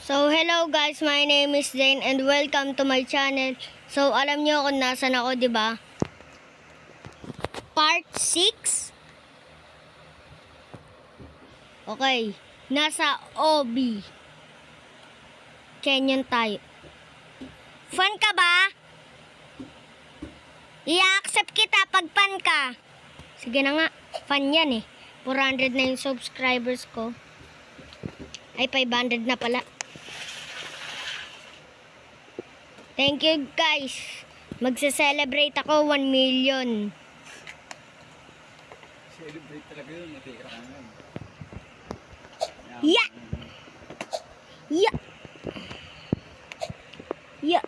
So, hello guys, my name is Zane and welcome to my channel. So, alam nyo kung nasan ako, di ba? Part 6? Okay, nasa OB. Canyon tayo. Fan ka ba? I-accept kita pag fan ka. Sige na nga, fan yan eh. 400 na yung subscribers ko. Ay, 500 na pala. Thank you guys. Magse-celebrate ako 1 million. Celebrate talaga yun. Matira ka nga. Yeah! Yeah! Yeah!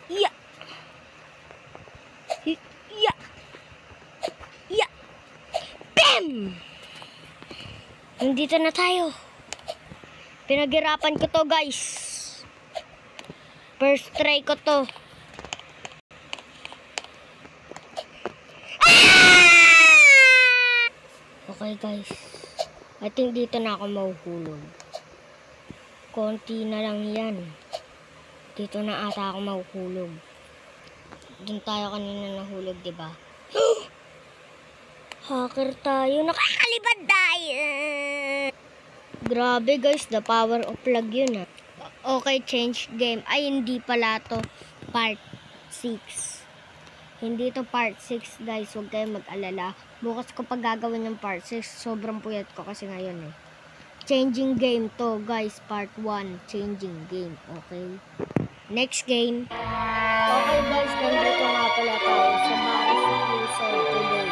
Yeah! Yeah! Yeah! Bam! Nandito na tayo. Pinaghirapan ko to guys. First try ko to. Okay guys. I think dito na ako mahuhulog. Konti na lang yan. Dito na ata ako mahuhulog. Doon tayo kanina nahulog, diba? Hacker tayo. Nakakalibad tayo. Grabe guys. The power of lag yun ah. Okay, change game. Ay, hindi pala to part 6. Hindi to part 6, guys. Huwag kayong mag-alala. Bukas ko pag gagawin yung part 6. Sobrang puyat ko kasi ngayon eh. Changing game to, guys. Part 1. Changing game. Okay. Next game. Okay, guys. Nandito nga pala tayo sa Baris Prison today.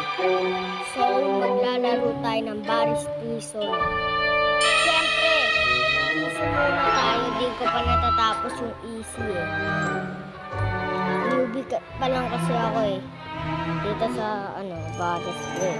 So, maglalaro tayo ng Baris Prison. Siyempre, easy muna tayo. Di ko pa natatapos yung easy eh. Newbie pa lang kasi ako eh. Dito sa, Baris Prison.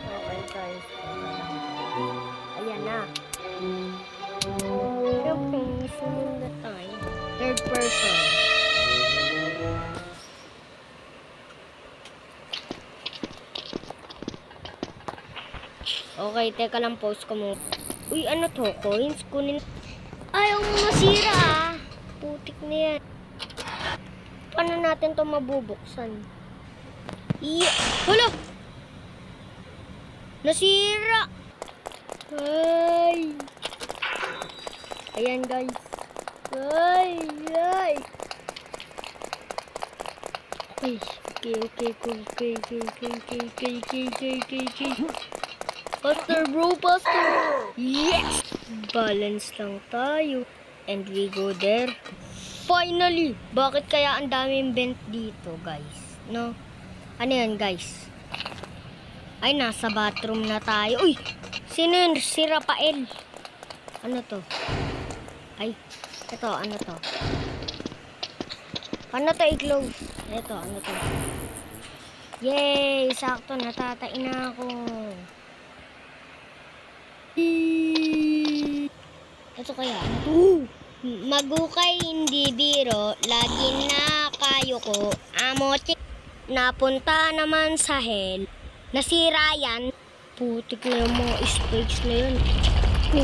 Okay guys. Ayan na. Siyempre, sumunod tayo. Third person. Okay, teka lang, post ko mo. Uy, ano to? Coins? Kunin. Ayaw mo masira ah. Putik na yan. Paano natin to mabubuksan? Yeah. Hala! Nasira! Ay! Ayan guys. Ay! Ay! Okay. Faster bro, faster! Yes! Balance lang tayo. And we go there. Finally! Bakit kaya ang daming vent dito guys? No? Ano yan guys? Ay, nasa bathroom na tayo. Uy! Sino yun? Si Rafael. Ano to? Ay, ito, ano to? Ano to i-close? Ito, ano to? Yay! Sakto, natatain na ako. Ito kaya? Magukay hindi biro, lagi na kayo ko. Amotik, napunta naman sa hell. Nasira yan. Putik na yung mga spikes na yun. Okay.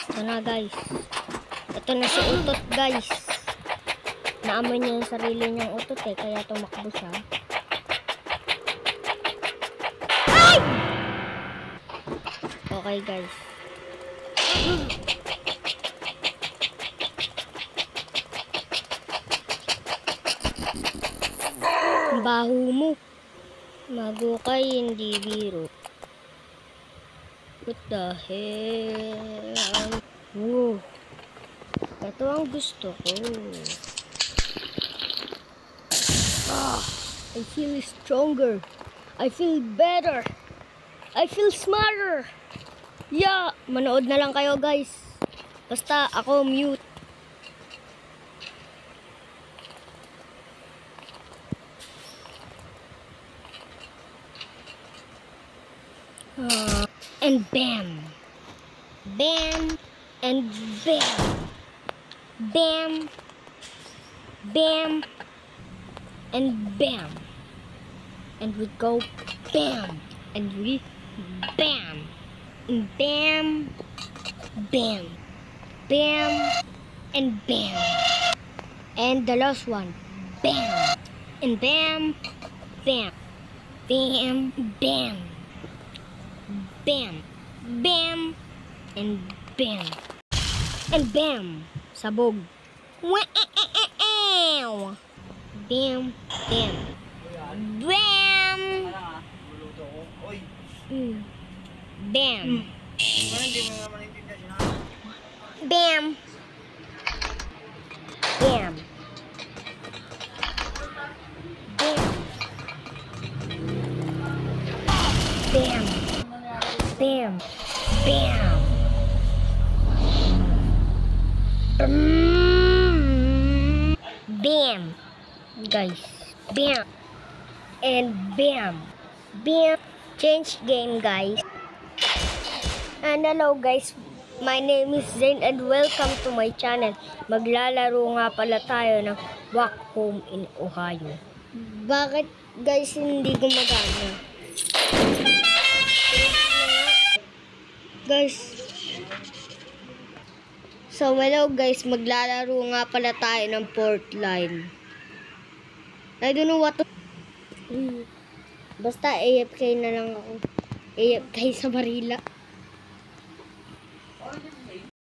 Ito na guys. Ito na si utot guys. Naamoy niya yung sarili niyang utot eh. Kaya tumakbo siya. Ay! Okay guys. Baho mo. Magukay hindi biro. What the hell? Wow. Ito ang gusto ko. I feel stronger. I feel better. I feel smarter. Yeah! Manood na lang kayo guys. Basta ako mute. And bam! Bam! And bam! Bam! Bam! And bam! And we go bam! And we bam! And bam! Bam! Bam! And bam! And the last one. Bam! And bam! Bam! Bam! Bam! Bam! Bam! And bam! And bam! Sabog! Wow! Bam! Bam! Bam! Luluto ko. Oy! Bam! Parang hindi mo naman intindihan sinabi. Bam! Bam! Bam! Bam! Bam! Bam! Bam! Guys, bam! And bam! Bam! Change game, guys. And hello, guys. My name is Zain and welcome to my channel. Maglalaro nga pala tayo ng Walk Home in Ohio. Bakit, guys, hindi gumagana? Guys, so hello guys, maglalaro nga pala tayo ng Portline. I don't know what to... Basta AFK na lang ako. AFK sa Marila.